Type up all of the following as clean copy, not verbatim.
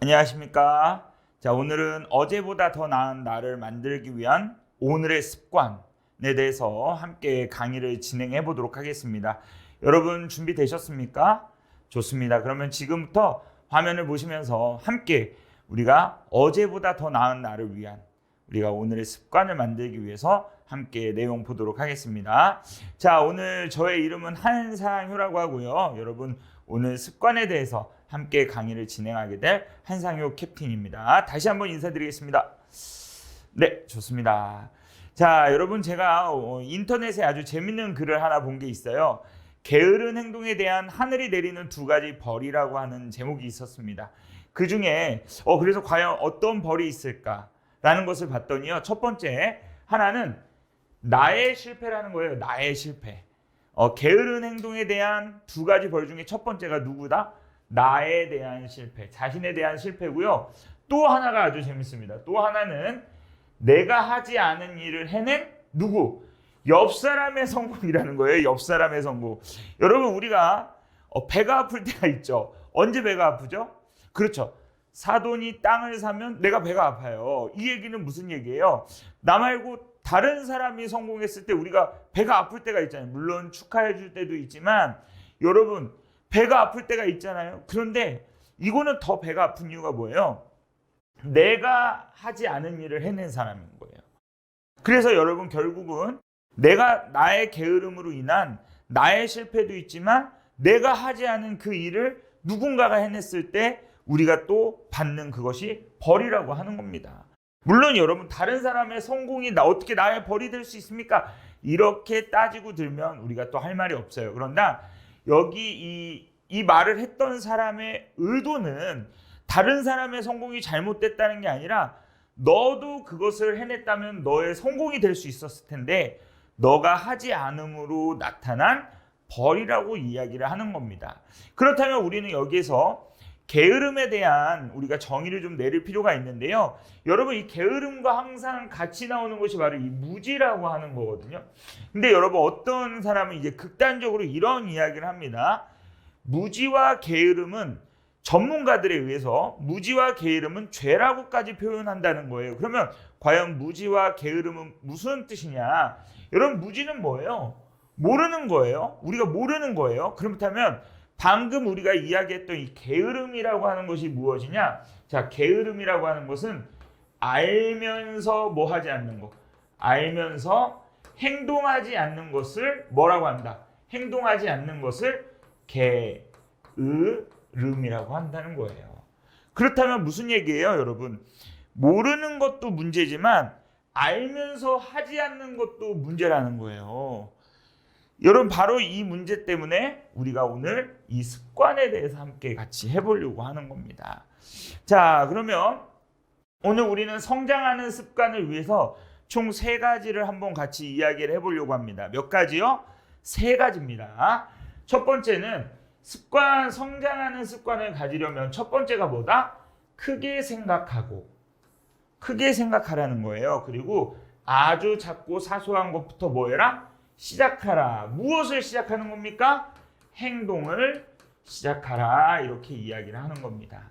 안녕하십니까. 자, 오늘은 어제보다 더 나은 나를 만들기 위한 오늘의 습관에 대해서 함께 강의를 진행해 보도록 하겠습니다. 여러분 준비되셨습니까? 좋습니다. 그러면 지금부터 화면을 보시면서 함께 우리가 어제보다 더 나은 나를 위한 우리가 오늘의 습관을 만들기 위해서 함께 내용 보도록 하겠습니다. 자, 오늘 저의 이름은 한상효라고 하고요. 여러분 오늘 습관에 대해서 함께 강의를 진행하게 될 한상효 캡틴입니다. 다시 한번 인사드리겠습니다. 네, 좋습니다. 자, 여러분 제가 인터넷에 아주 재밌는 글을 하나 본 게 있어요. 게으른 행동에 대한 하늘이 내리는 두 가지 벌이라고 하는 제목이 있었습니다. 그 중에 그래서 과연 어떤 벌이 있을까라는 것을 봤더니요. 첫 번째 하나는 나의 실패라는 거예요. 나의 실패. 게으른 행동에 대한 두 가지 벌 중에 첫 번째가 누구다? 나에 대한 실패, 자신에 대한 실패고요. 또 하나가 아주 재밌습니다. 또 하나는 내가 하지 않은 일을 해낸 누구? 옆 사람의 성공이라는 거예요. 옆 사람의 성공. 여러분 우리가 배가 아플 때가 있죠. 언제 배가 아프죠? 그렇죠. 사돈이 땅을 사면 내가 배가 아파요. 이 얘기는 무슨 얘기예요? 나 말고 다른 사람이 성공했을 때 우리가 배가 아플 때가 있잖아요. 물론 축하해 줄 때도 있지만 여러분 배가 아플 때가 있잖아요. 그런데 이거는 더 배가 아픈 이유가 뭐예요? 내가 하지 않은 일을 해낸 사람인 거예요. 그래서 여러분 결국은 내가 나의 게으름으로 인한 나의 실패도 있지만 내가 하지 않은 그 일을 누군가가 해냈을 때 우리가 또 받는 그것이 벌이라고 하는 겁니다. 물론 여러분 다른 사람의 성공이 어떻게 나의 벌이 될 수 있습니까? 이렇게 따지고 들면 우리가 또 할 말이 없어요. 그러나 여기 이 말을 했던 사람의 의도는 다른 사람의 성공이 잘못됐다는 게 아니라 너도 그것을 해냈다면 너의 성공이 될 수 있었을 텐데 너가 하지 않음으로 나타난 벌이라고 이야기를 하는 겁니다. 그렇다면 우리는 여기에서 게으름에 대한 우리가 정의를 좀 내릴 필요가 있는데요. 여러분 이 게으름과 항상 같이 나오는 것이 바로 이 무지라고 하는 거거든요. 근데 여러분 어떤 사람은 이제 극단적으로 이런 이야기를 합니다. 무지와 게으름은 전문가들에 의해서 무지와 게으름은 죄라고까지 표현한다는 거예요. 그러면 과연 무지와 게으름은 무슨 뜻이냐? 여러분 무지는 뭐예요? 모르는 거예요. 우리가 모르는 거예요. 그렇다면 방금 우리가 이야기했던 이 게으름이라고 하는 것이 무엇이냐? 자, 게으름이라고 하는 것은 알면서 뭐 하지 않는 것. 알면서 행동하지 않는 것을 뭐라고 한다? 행동하지 않는 것을 게으름이라고 한다는 거예요. 그렇다면 무슨 얘기예요, 여러분? 모르는 것도 문제지만 알면서 하지 않는 것도 문제라는 거예요. 여러분 바로 이 문제 때문에 우리가 오늘 이 습관에 대해서 함께 같이 해보려고 하는 겁니다. 자, 그러면 오늘 우리는 성장하는 습관을 위해서 총 3가지를 한번 같이 이야기를 해보려고 합니다. 몇 가지요? 3가지입니다. 첫 번째는 성장하는 습관을 가지려면 첫 번째가 뭐다? 크게 생각하라는 거예요. 그리고 아주 작고 사소한 것부터 뭐 해라? 시작하라. 무엇을 시작하는 겁니까? 행동을 시작하라. 이렇게 이야기를 하는 겁니다.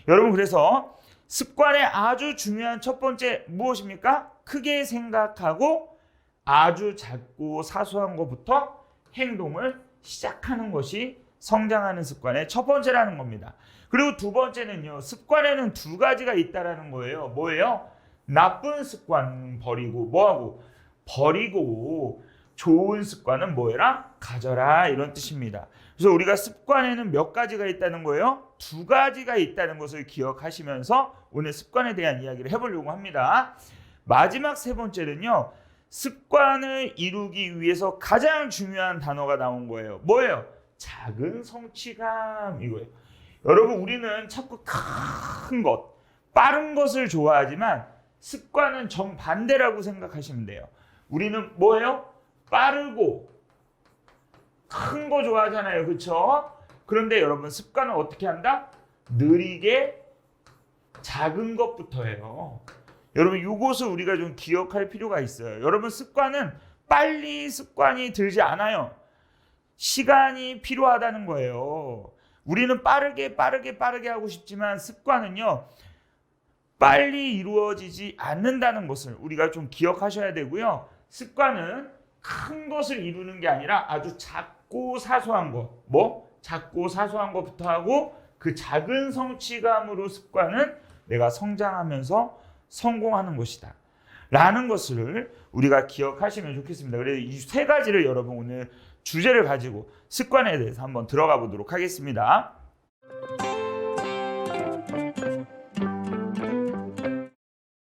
여러분 그래서 습관의 아주 중요한 첫 번째 무엇입니까? 크게 생각하고 아주 작고 사소한 것부터 행동을 시작하는 것이 성장하는 습관의 첫 번째라는 겁니다. 그리고 두 번째는요. 습관에는 2가지가 있다라는 거예요. 뭐예요? 나쁜 습관 버리고 뭐하고? 버리고 좋은 습관은 뭐해라? 가져라. 이런 뜻입니다. 그래서 우리가 습관에는 몇 가지가 있다는 거예요? 2가지가 있다는 것을 기억하시면서 오늘 습관에 대한 이야기를 해보려고 합니다. 마지막 3번째는요. 습관을 이루기 위해서 가장 중요한 단어가 나온 거예요. 뭐예요? 작은 성취감 이거예요. 여러분 우리는 자꾸 큰 것, 빠른 것을 좋아하지만 습관은 정반대라고 생각하시면 돼요. 우리는 뭐예요? 빠르고 큰 거 좋아하잖아요. 그렇죠? 그런데 여러분 습관은 어떻게 한다? 느리게 작은 것부터 해요. 여러분 이것을 우리가 좀 기억할 필요가 있어요. 여러분 습관은 빨리 습관이 들지 않아요. 시간이 필요하다는 거예요. 우리는 빠르게 하고 싶지만 습관은요, 빨리 이루어지지 않는다는 것을 우리가 좀 기억하셔야 되고요. 습관은 큰 것을 이루는 게 아니라 아주 작고 사소한 것, 작고 사소한 것부터 하고 그 작은 성취감으로 습관은 내가 성장하면서 성공하는 것이다 라는 것을 우리가 기억하시면 좋겠습니다. 그래서 이 세 가지를 여러분 오늘 주제를 가지고 습관에 대해서 한번 들어가 보도록 하겠습니다.